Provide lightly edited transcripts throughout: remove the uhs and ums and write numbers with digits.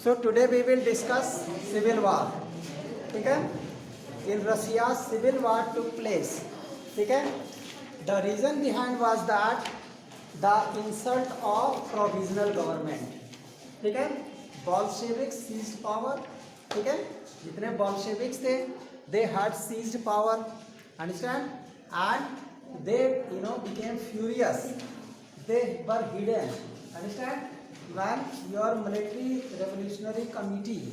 So today we will discuss civil war. ठीक है? In Russia, civil war took place. ठीक है? The reason behind was that the insult of provisional government. ठीक है? Bolsheviks seized power. ठीक है? जितने Bolsheviks थे, they had seized power. Understand? And they, became furious. They were hidden. Understand? When your military revolutionary committee,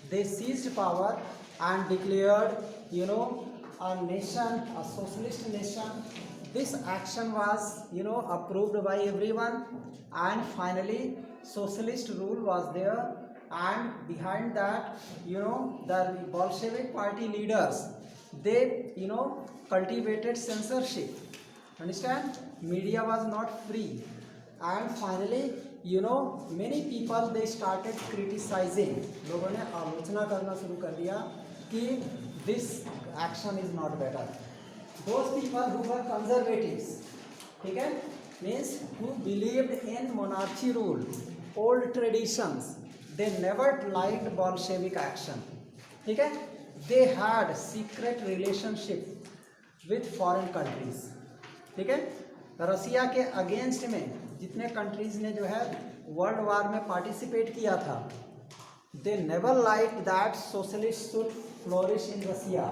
they seized power and declared, a nation, a socialist nation. This action was, approved by everyone, and finally socialist rule was there. And behind that, the Bolshevik party leaders, they, cultivated censorship. Understand? Media was not free. And finally, many people, they started criticizing. लोगों ने आलोचना करना शुरू कर दिया कि this action is not better. Those people who were conservatives, ठीक है, means who believed in monarchy rule, old traditions, they never liked Bolshevik action. ठीक है, they had secret relationship with foreign countries. ठीक है, रसिया के अगेंस्ट में जितने countries ने जो है वर्ल्ड वार में पार्टिसिपेट किया था, they never like that socialist should flourish in Russia.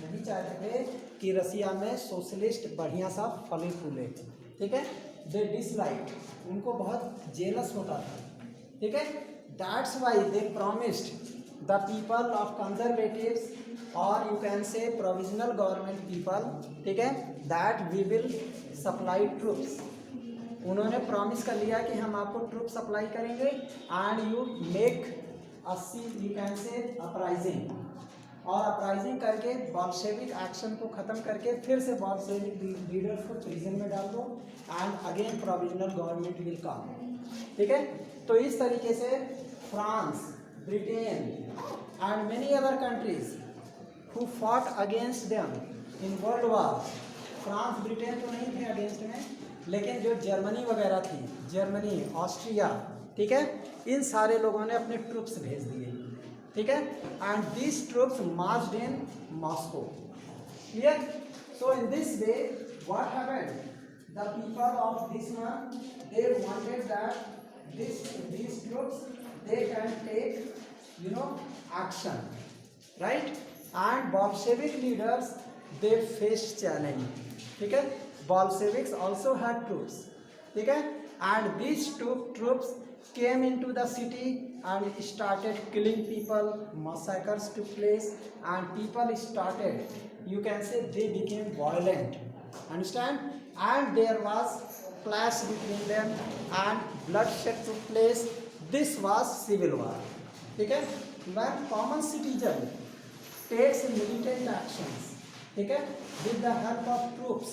नहीं चाहते थे कि रसिया में सोशलिस्ट बढ़िया सा फले फूले. ठीक है, दे डिसलाइक, उनको बहुत जेलस होता था. ठीक है, that's why they promised the people of conservatives और you can say provisional government people, ठीक है, that we will supply troops. उन्होंने प्रॉमिस कर लिया कि हम आपको ट्रूप सप्लाई करेंगे and you make you can say uprising, और अपराइजिंग करके बॉल्शेविक एक्शन को ख़त्म करके फिर से बॉल्शेविक लीडर्स को प्रिजन में डाल दो and again provisional government will come. ठीक है, तो इस तरीके से France, Britain and many other countries who fought against them in world war. France, Britain तो नहीं थे अगेंस्ट में, लेकिन जो जर्मनी वगैरह थी, जर्मनी, ऑस्ट्रिया, ठीक है, इन सारे लोगों ने अपने ट्रूप्स भेज दिए. ठीक है, and this troops marched in Moscow. Clear? So in this way what happened, the people of this one, they wanted that these troops, they can take action, right? And Bolshevik leaders, they faced challenge. ठीक है, Bolsheviks also had troops. ठीक है, and these troops came into the city and started killing people. Massacres took place and people started, you can say, they became violent. Understand? And there was clash between them and bloodshed took place. This was civil war. ठीक है, when common citizen takes militant actions, ठीक है, with the help of troops,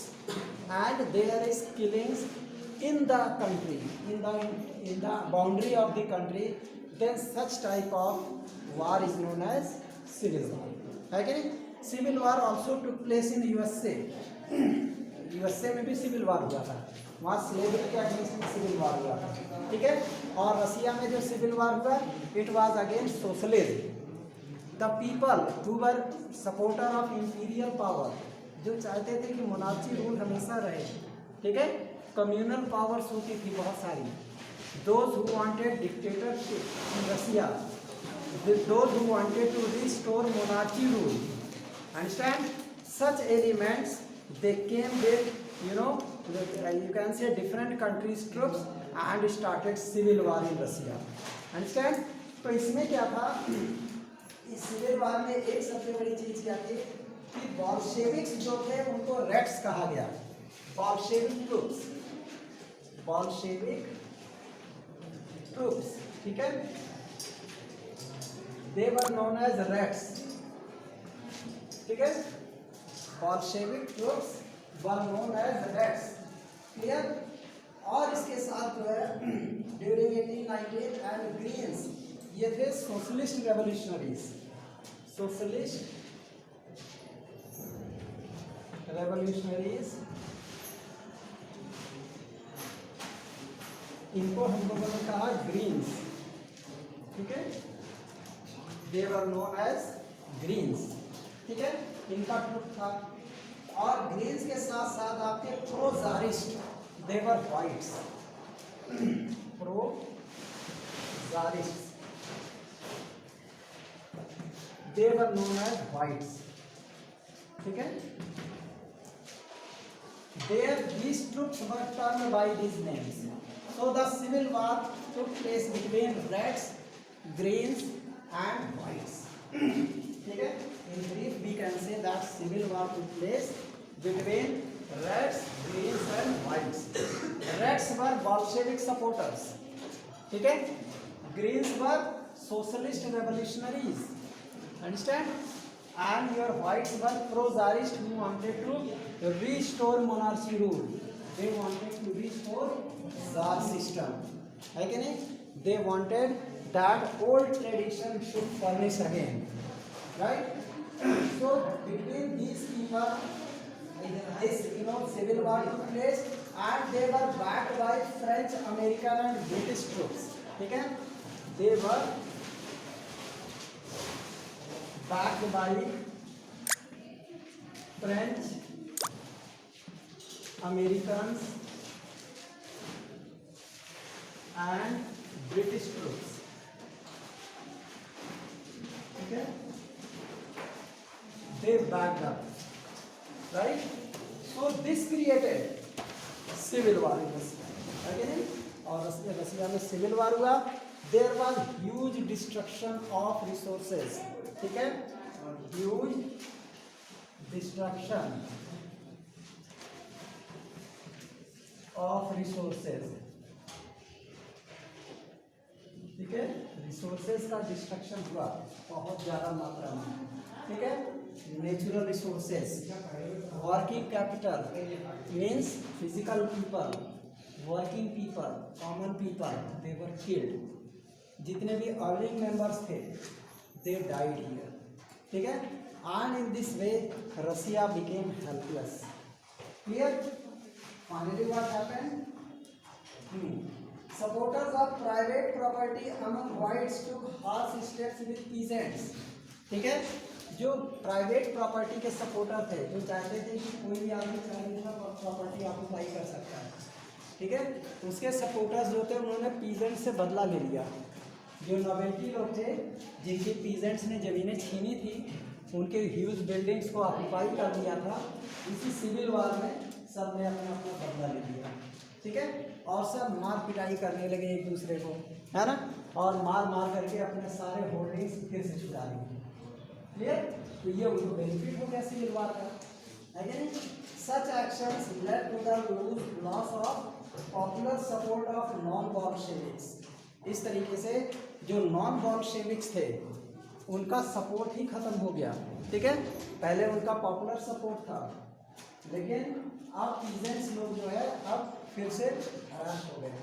and there is killings in the country, in the boundary of the country, then such type of war is known as civil war. है कि नहीं? Civil war also took place in USA. USA में भी civil वार हुआ था, वहाँ slavery के against में सिविल वार हुआ था. ठीक है, और रसिया में जो सिविल वार हुआ, it was against socialism. The people who were supporter of imperial power, जो चाहते थे कि मोनार्ची रूल हमेशा रहे. ठीक है, कम्युनल पावर्स होती थी बहुत सारी. Those who wanted dictatorship in Russia, those who wanted to restore monarchy rule. Understand? Such elements, they came with, you can say, different countries troops and started civil war in Russia. Understand? तो इसमें क्या था, इस civil वार में एक सबसे बड़ी चीज क्या थी कि बॉल्शेविक्स जो थे उनको रेड्स कहा गया. बॉल्शेविक ट्रूप्स, ठीक है, they were known as reds. ठीक है, Bolshevik troops were known as Reds. Clear? और इसके साथ जो है ड्यूरिंग 1819 एंड ग्रीन्स, ये थे सोशलिस्ट रेवोल्यूशनरीज. इनको हम लोगों ने कहा ग्रीन्स. ठीक है, दे वर नोन एज ग्रीन्स, ठीक है, इनका ट्रुप था। और ग्रीन्स के साथ साथ आपके pro-tsarists they were whites, pro-tsarists they were known as whites, ठीक है। There these troops were termed by these names. So the civil war took place between reds, greens and whites. ठीक है, in brief we can say that civil war took place between reds, greens and whites. Reds were Bolshevik supporters, ठीक है, greens were socialist revolutionaries, understand, and your whites were pro-czarist who wanted to restore monarchy rule. They wanted to restore czar system, है कि नहीं? They wanted that old tradition should flourish again, right? So between these people, this civil war took place, and they were backed by French, American and British troops, ठीक है, they were backed by French, Americans and British troops, okay, they backed up, right? So this created civil war in Russia, again, और रसिया में civil वार हुआ। There was huge destruction of resources, ठीक है, huge destruction of resources, ठीक है, resources का destruction हुआ बहुत ज़्यादा मात्रा में, ठीक है, natural resources, working capital means physical people, working people, common people, they were killed, जितने भी अर्निंग मेंबर्स थे दे डाइड हियर, ठीक है, and in this way Russia became helpless, clear. Finally what happened, supporters of private property among whites took harsh steps with peasants, ठीक है, जो private property के supporter थे, जो चाहते थे कि कोई भी आदमी चाहे प्रॉपर्टी ऑक्युपाई कर सकता है, ठीक है, उसके सपोर्टर्स जो थे उन्होंने पीजेंट से बदला ले लिया। जो नोबेल्टी लोग थे जिनकी पीजेंट्स ने ज़मीनें छीनी थी, उनके ह्यूज बिल्डिंग्स को ऑक्युपाई कर दिया था। इसी सिविल वार में सब ने अपना अपना बदला ले लिया, ठीक है, और सब मार पिटाई करने लगे एक दूसरे को, है ना, और मार मार करके अपने सारे होल्डिंग्स फिर से छुड़ा लिए, क्लियर। तो ये उनको बेनिफिट हो गया सिविल वार का, है कि नहीं। Such actions led to the loss of popular support of non Bolsheviks, इस तरीके से जो नॉन बॉल्शेविक्स थे उनका सपोर्ट ही खत्म हो गया, ठीक है, पहले उनका पॉपुलर सपोर्ट था, लेकिन अब पीजेंट्स लोग जो है अब फिर से हराश हो गए,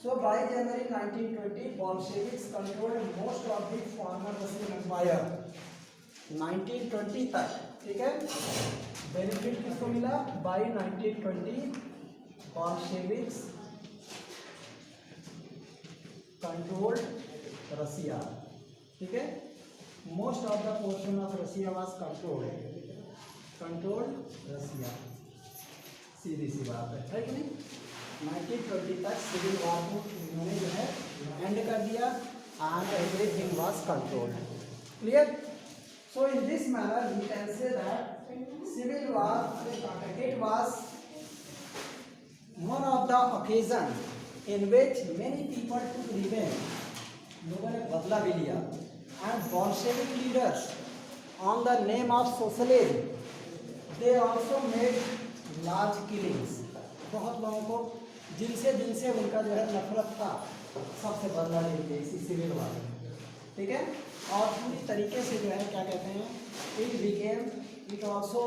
so by January 1920 Bolsheviks controlled most of the former Russian empire, 1920 तक, ठीक है। बेनिफिट किसको मिला? बाय 1920 बॉल्शेविक्स कंट्रोल्ड रसिया, ठीक है, most of the portion of Russia was controlled Russia, सीधी सी बात है कि नहीं। 1920 तक सिविल वार को इन्होंने जो है एंड कर दिया and everything was controlled, clear. So in this manner we can say that civil war it was one of the occasion in which many people took revenge, लोगों ने बदला भी लिया, and Bolshevik leaders on the name of socialism they also made large killings, बहुत लोगों को जिनसे उनका जो है नफरत था सबसे बदला ले लिया इसी सिविल वार में, ठीक है, और पूरी तरीके से जो है क्या कहते हैं इट वाज आल्सो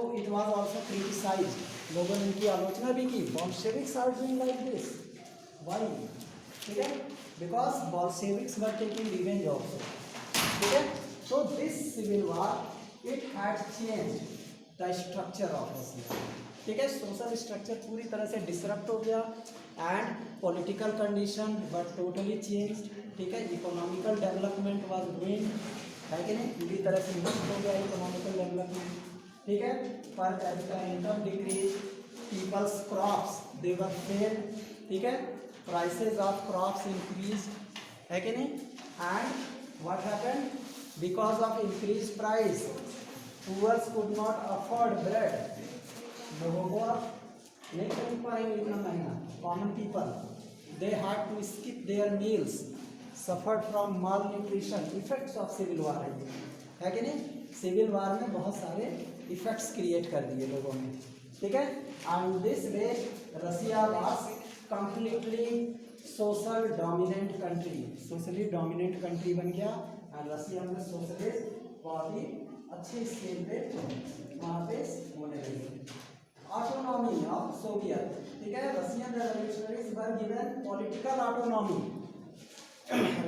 क्रिटिसाइज्ड, लोगों ने इनकी आलोचना भी की। Bolsheviks are doing like this, why, ठीक है, because Bolsheviks were taking revenge also, ठीक है। So this civil war it had changed the structure of Russia, ठीक है, सोशल स्ट्रक्चर पूरी तरह से डिसरप्ट हो गया and political condition were totally changed, ठीक है, इकोनॉमिकल डेवलपमेंट वाज डूइंग, है कि नहीं, पूरी तरह से नष्ट हो गया इकोनॉमिकल डेवलपमेंट, ठीक है, per capita income decrease, people's crops they were fail, ठीक है, प्राइसेस ऑफ क्रॉप्स इंक्रीज, है कि नहीं, and what happened, because of increase price poors could not afford bread, लोगों को नहीं खरीद पाएंगे इतना महंगा, common people they had to skip their meals, suffered from malnutrition, effects of civil war है कि नहीं, सिविल वार में बहुत सारे इफेक्ट्स क्रिएट कर दिए लोगों ने, ठीक है, and this way Russia was completely social dominant country, socially dominant country बन गया, और रसिया में सोशलिस्ट बहुत ही अच्छे स्केल पे वहाँ पे होने लगी। ऑटोनॉमी ऑफ सोवियत, ठीक है, Russian revolutionaries were given political autonomy,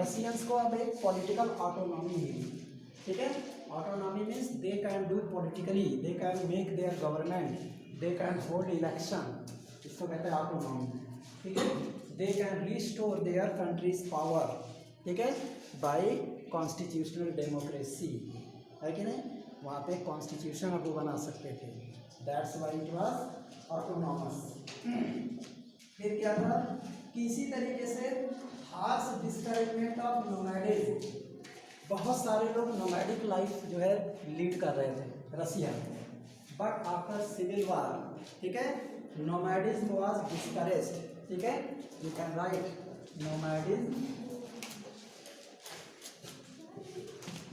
Russians को अब एक पॉलिटिकल ऑटोनॉमी मिली, ठीक है, autonomy means they can do politically, they can make their government, they can hold election, इसको कहते हैं ऑटोनॉमी, ठीक है, they can restore their countries power, ठीक है, बाय कॉन्स्टिट्यूशनल डेमोक्रेसी, है कि नहीं, वहाँ पे कॉन्स्टिट्यूशन अब वो बना सकते थे, that's why it was autonomous. फिर क्या था कि इसी तरीके से हार्श डिस्करेजमेंट ऑफ नोमैडिज्म, बहुत सारे लोग नोमैडिक लाइफ जो है लीड कर रहे थे रसिया में, बट आफ्टर सिविल वार, ठीक है, नोमैडिज्म वाज डिस्करेज्ड, ठीक है, you can write nomadism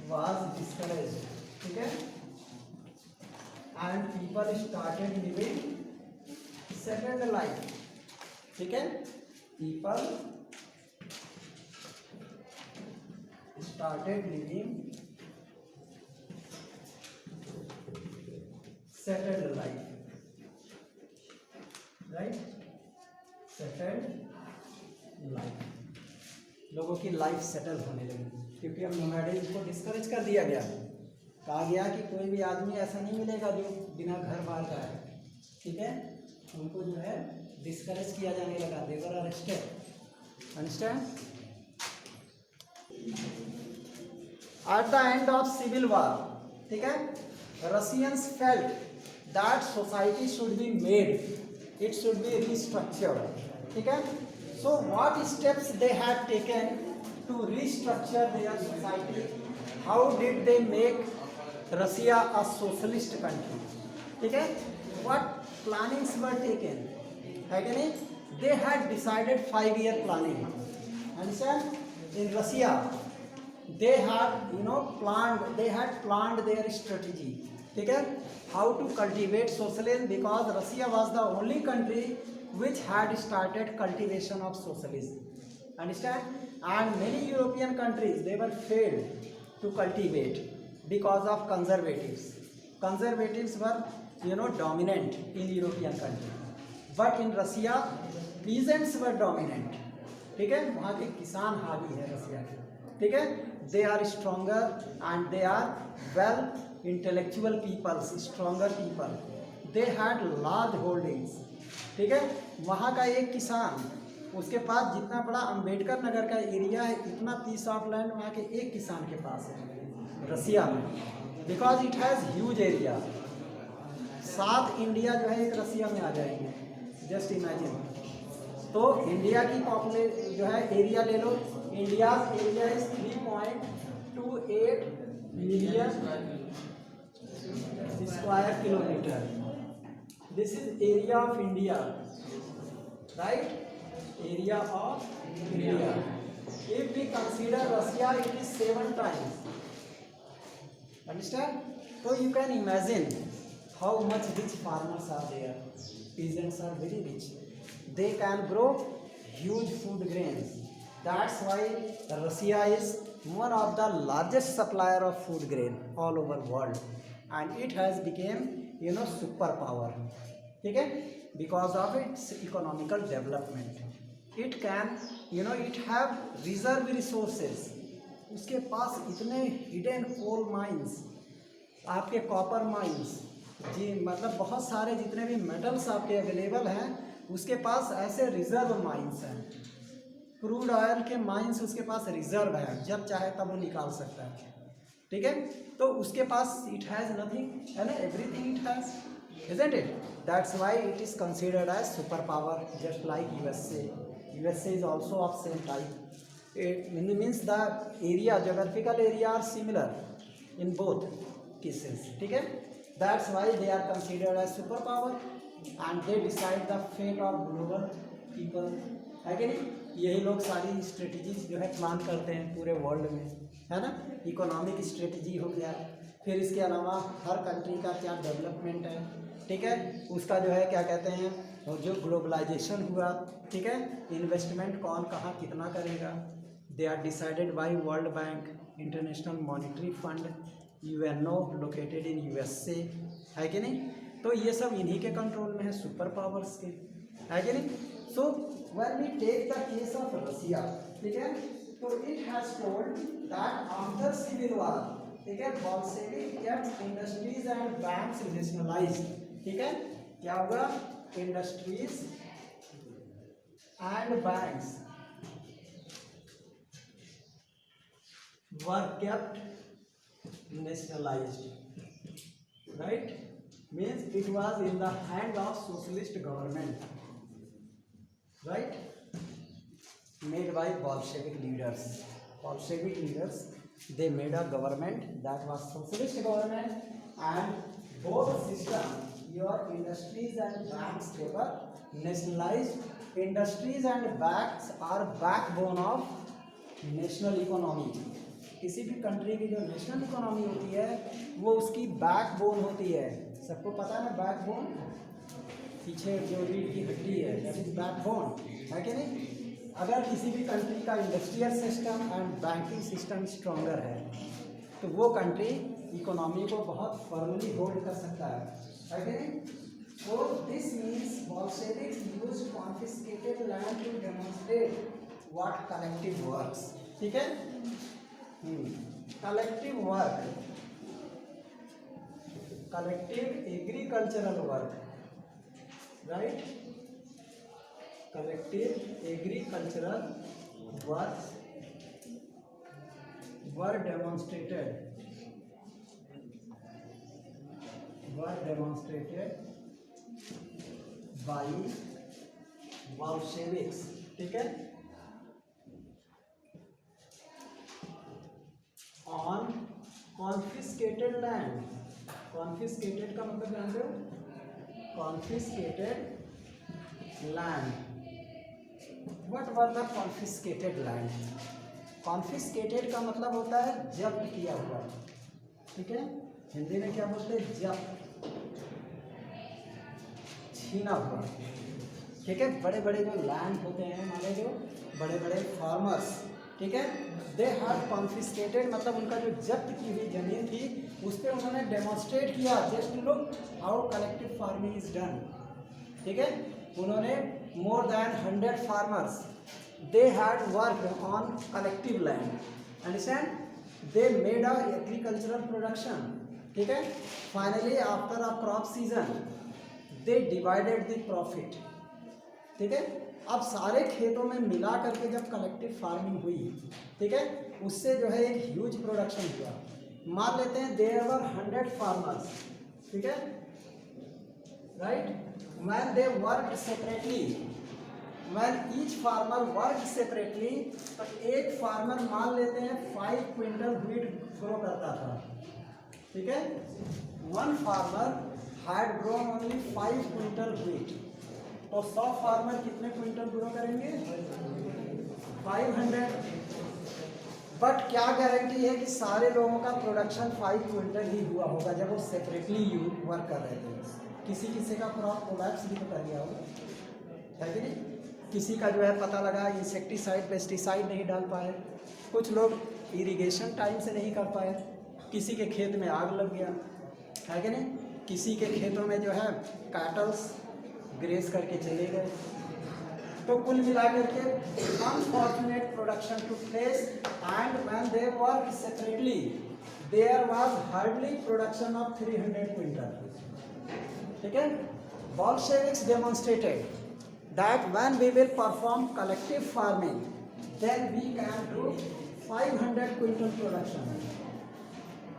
was discouraged, ठीक है, and people started living settled life, ठीक है, people started living settled life, right, settled life, लोगों की लाइफ सेटल होने लगी, क्योंकि अब नोमैडिज्म को डिस्करेज कर दिया गया, कहा गया कि कोई भी आदमी ऐसा नहीं मिलेगा जो बिना घर बार का है, ठीक है, उनको जो है डिस्करेज किया जाने लगा, they were arrested, understand. At the end of civil war, ठीक है, Russians felt that society should be made, it should be restructured, ठीक है, so what steps they had taken to restructure their society, how did they make Russia a socialist country, ठीक है, what plannings were taken, है कि नहीं, they had decided 5-year planning, understand, in Russia they had planned their strategy, ठीक है, how to cultivate socialism, because Russia was the only country which had started cultivation of socialism, understand, and many European countries they were failed to cultivate because of conservatives were dominant in European countries, but in Russia peasants were dominant, ठीक है, वहाँ के किसान हावी है रसिया के, ठीक है, they are stronger and they are well intellectual peoples, stronger people, they had large holdings, ठीक है, वहाँ का एक किसान, उसके पास जितना बड़ा अंबेडकर नगर का एरिया है, इतना पीस ऑफ लैंड वहाँ के एक किसान के पास है रसिया में, because it has huge area, 7 India जो है एक रसिया में आ जाएंगे, जस्ट इमेजिन, तो इंडिया की जो है एरिया ले लो, India area is 3.28 million square kilometer, this is area of India, right, area of India, if we consider Russia it is 7 times, understand, so you can imagine how much rich farmers are there, peasants are very rich, they can grow huge food grains, that's why Russia is one of the largest supplier of food grain all over world, and it has become super power, ठीक है, because of its economical development, it can it have reserve resources, उसके पास इतने hidden coal mines, आपके copper mines जी, मतलब बहुत सारे जितने भी मेटल्स आपके अवेलेबल हैं, उसके पास ऐसे रिजर्व माइंस हैं, क्रूड ऑयल के माइंस उसके पास रिजर्व है, जब चाहे तब वो निकाल सकता है, ठीक है। तो उसके पास इट हैज़ नथिंग, है ना, everything it has, isn't it? That's why it is considered as superpower, just like USA. USA is also of same type. It means the area, geographical area are similar in both cases, ठीक है। That's why they are considered as superpower and they decide the fate of global people, है कि नहीं। यही लोग सारी strategies जो है प्लान करते हैं पूरे वर्ल्ड में, है ना। इकोनॉमिक स्ट्रेटजी हो गया, फिर इसके अलावा हर कंट्री का क्या डेवलपमेंट है, ठीक है, उसका जो है क्या कहते हैं, और जो ग्लोबलाइजेशन हुआ, ठीक है, इन्वेस्टमेंट कौन कहाँ कितना करेगा, they are decided by World Bank, International Monetary Fund, UNO located in USA, है कि नहीं। तो ये सब इन्हीं के कंट्रोल में है, सुपर पावर्स के, है कि नहीं। So when we take the case of Russia, ठीक है, तो it has told that after civil war, ठीक है, Bolshevik kept industries and banks nationalised, ठीक है, क्या होगा, industries and banks were kept nationalised, right, means it was in the hand of socialist government, right, made by Bolshevik leaders. Bolshevik leaders, they made a government that was socialist government, and both system, your industries and banks, they were nationalized. Industries and banks are backbone of national economy. किसी भी country की जो national economy होती है वो उसकी backbone होती है, सबको पता है ना, बैकबोन पीछे जो रीढ़ की हड्डी है, दैट इज बैकबोन, है कि नहीं। अगर किसी भी कंट्री का industrial system and banking system stronger है तो वो कंट्री इकोनॉमी को बहुत फर्मली होल्ड कर सकता है कि नहीं। So this means Bolsheviks used confiscated land to demonstrate what collective works, ठीक है, collective work, collective agricultural work, right, collective agricultural works were demonstrated by Bolsheviks, ठीक है, on confiscated land. confiscated का मतलब जानते हो, confiscated land. What were the confiscated land? confiscated का मतलब होता है जब्त किया हुआ, ठीक है, हिंदी में क्या बोलते हैं, जब्त, छीना हुआ, ठीक है। बड़े बड़े जो लैंड होते हैं हमारे, जो बड़े बड़े फार्मर्स, ठीक है, दे हैव कॉन्फिस्केटेड, मतलब उनका जो जब्त की हुई जमीन थी उस पर उन्होंने डेमोन्स्ट्रेट किया, just look how collective farming is done, ठीक है। उन्होंने more than 100 farmers, they had work on collective land, understand, they made a agricultural production, ठीक है। Finally after a crop season they divided the profit, ठीक है। अब सारे खेतों में मिला करके जब कलेक्टिव फार्मिंग हुई, ठीक है, उससे जो है एक ह्यूज प्रोडक्शन हुआ। मान लेते हैं देयर वर 100 फार्मर्स, ठीक है, right, when they worked separately, when each farmer worked separately, तो एक फार्मर मान लेते हैं 5 क्विंटल व्हीट ग्रो करता था, ठीक है, one farmer had grown only 5 quintal wheat, तो 100 फार्मर कितने क्विंटल ग्रो करेंगे, 500, बट क्या गारंटी है कि सारे लोगों का प्रोडक्शन 5 क्विंटल ही हुआ होगा जब वो सेपरेटली वर्क कर रहे थे। किसी किसी का क्रॉप कोलैप्स भी तो कर गया होगा, है कि नहीं, किसी का जो है पता लगा इंसेक्टिसाइड पेस्टिसाइड नहीं डाल पाए, कुछ लोग इरिगेशन टाइम से नहीं कर पाए, किसी के खेत में आग लग गया, है कि नहीं, किसी के खेतों में जो है कैटल्स ग्रेस करके चले गए। तो कुल मिलाकर के unfortunate production took place and when they work separately there was hardly production of 300 quintal, ठीक है। Bolsheviks demonstrated that when we will perform collective farming, then we can do 500 quintal production.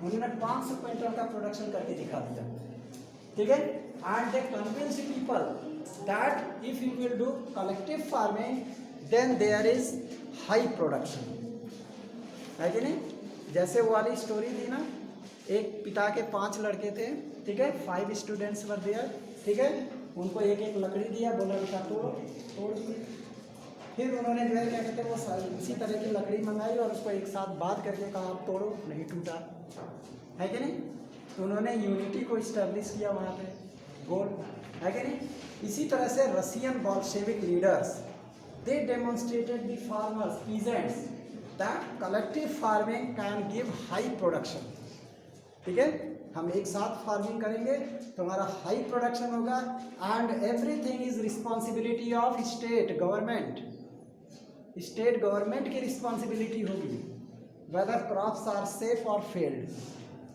उन्होंने 500 क्विंटल का production करके दिखा दिया, ठीक है। And they convince people that if you will do collective farming then there is high production, है कि नहीं। जैसे वो वाली स्टोरी थी ना, एक पिता के 5 लड़के थे, ठीक है, 5 स्टूडेंट्स वर देयर, ठीक है। उनको एक एक लकड़ी दिया, बोला बेटा तोड़ दिए। फिर उन्होंने जो है क्या कहते हैं वो इसी तरह की लकड़ी मंगाई और उसको एक साथ बात करके कहा आप तोड़ो, नहीं टूटा, है कि नहीं। तो उन्होंने यूनिटी को इस्टेब्लिश किया वहाँ पे, गोल, है कि नहीं। इसी तरह से Russian Bolshevik leaders they demonstrated the farmers peasants that collective farming can give high production, ठीक है। हम एक साथ फार्मिंग करेंगे तो हमारा हाई प्रोडक्शन होगा and everything is responsibility of state government. State government की रिस्पॉन्सिबिलिटी होगी वेदर क्रॉप्स आर सेफ और फेल्ड,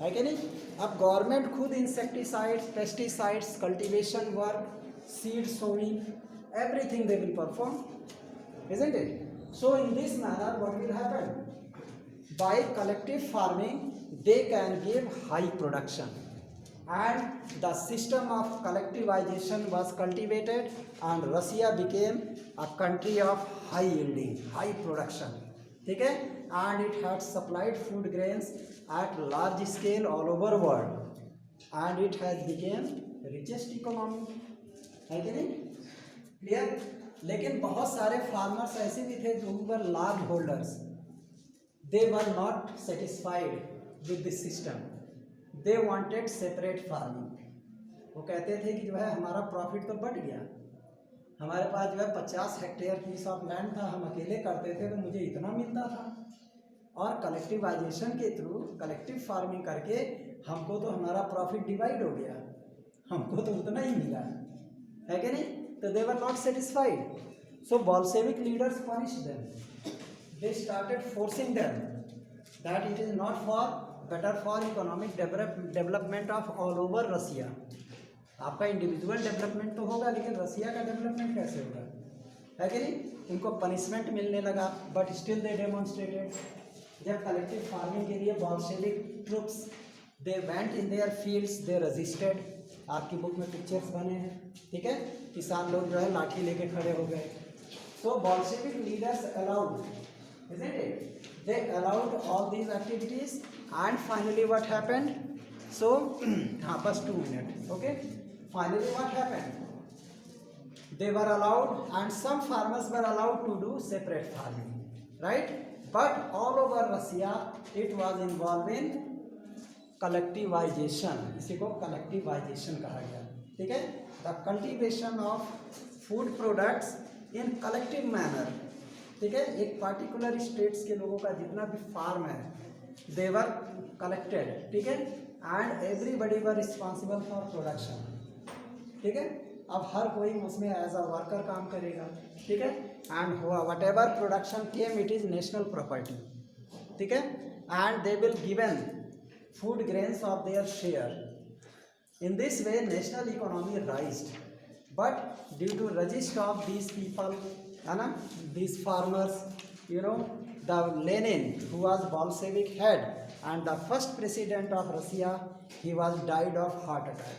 है कि नहीं। अब गवर्नमेंट खुद insecticides, pesticides, cultivation work, seed sowing, everything they will perform, isn't it? So in this manner what will happen? By collective farming they can give high production and the system of collectivization was cultivated and Russia became a country of high yielding, high production, ठीक है। and it had supplied food grains at large scale all over world and it has become richest economy, है कि नहीं, clear. लेकिन बहुत सारे farmers ऐसे भी थे जो were large holders, they were not satisfied with this system, they wanted separate farming. वो कहते थे कि जो है हमारा प्रॉफिट तो बढ़ गया, हमारे पास जो है 50 हेक्टेयर पीस ऑफ लैंड था, हम अकेले करते थे तो मुझे इतना मिलता था, और कलेक्टिवाइजेशन के थ्रू कलेक्टिव फार्मिंग करके हमको तो हमारा प्रॉफिट डिवाइड हो गया, हमको तो उतना ही मिला, है कि नहीं। So they were not satisfied. So Bolshevik leaders punished them. They started forcing them that it is not for better for economic development of all over Russia. आपका इंडिविजुअल डेवलपमेंट तो होगा लेकिन रसिया का डेवलपमेंट कैसे होगा, है कि नहीं। उनको पनिशमेंट मिलने लगा बट स्टिल दे डेमोन्स्ट्रेटेड। जब कलेक्टिव फार्मिंग के लिए Bolshevik troops they went in their fields, they resisted. आपकी बुक में पिक्चर्स बने हैं, ठीक है। किसान लोग जो है लाठी लेके खड़े हो गए। तो Bolshevik leaders allowed, isn't it? They allowed all these activities and finally what happened? So हाँ बस 2 minutes, okay. Finally what happened? They were allowed and some farmers were allowed to do separate farming, right? But all over Russia it was involved in collectivisation, इसी को collectivisation कहा गया, ठीक है। The cultivation of food products in collective manner, ठीक है। एक particular states के लोगों का जितना भी फार्म है दे वर कलेक्टेड, ठीक है, and everybody were responsible for production, ठीक है। अब हर कोई उसमें एज अ वर्कर काम करेगा, ठीक है। And what ever production came it is national property, ठीक है। And they will given food grains of their share. In this way national economy rised, but due to resist of these people, these farmers, the Lenin, who was Bolshevik head and the first president of Russia, he was died of heart attack,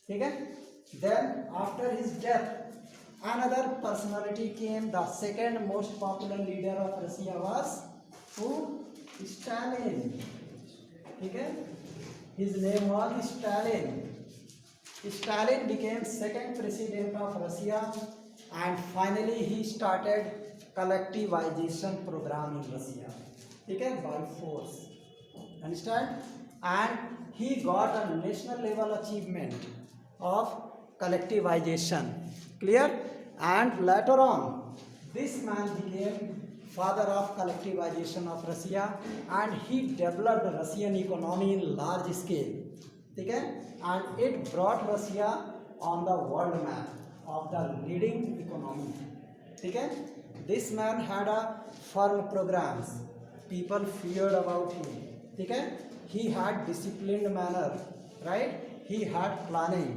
ठीक है। Then after his death another personality came, the second most popular leader of Russia was who? Stalin, ठीक है। His name was Stalin. Stalin became second president of Russia and finally he started collectivization program in Russia, ठीक है, by force, understand, and he got a national level achievement of collectivization, clear, and later on this man became father of collectivization of Russia and he developed Russian economy in large scale, ठीक है, and it brought Russia on the world map of the leading economy, ठीक है। This man had a firm programs, people feared about him, ठीक है। He had disciplined manner, right, he had planning,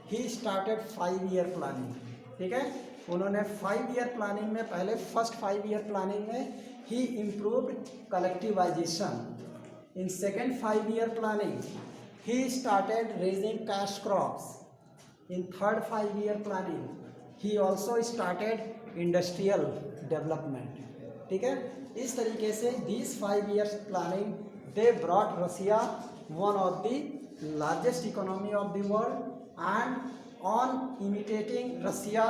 he started 5-year planning, ठीक है, उन्होंने 5 year planning में, पहले first 5 year planning में ही improved collectivisation. In second 5 year planning he started raising cash crops. In third 5 year planning he also started industrial development. ठीक है, इस तरीके से these 5 years planning they brought Russia one of the largest economy of the world, and on imitating Russia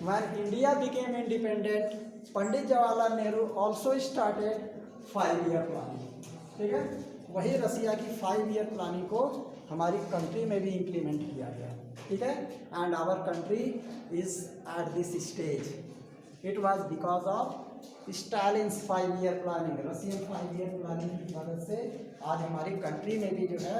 when India became independent, Pandit Jawaharlal Nehru also started 5 year planning. ठीक है, वही रसिया की 5 year planning को हमारी country में भी implement किया गया. ठीक है, and our country is at this stage. It was because of Stalin's 5 year planning, Russian 5 year planning की मदद से आज हमारी कंट्री में भी जो है,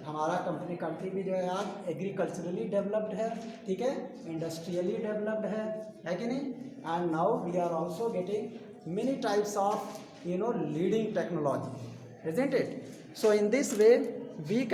हमारा कंट्री भी जो है आज एग्रीकल्चरली डेवलप्ड है. ठीक है, इंडस्ट्रियली डेवलप्ड है कि नहीं. And now we are also getting many types of leading technology, isn't it? So in this way we can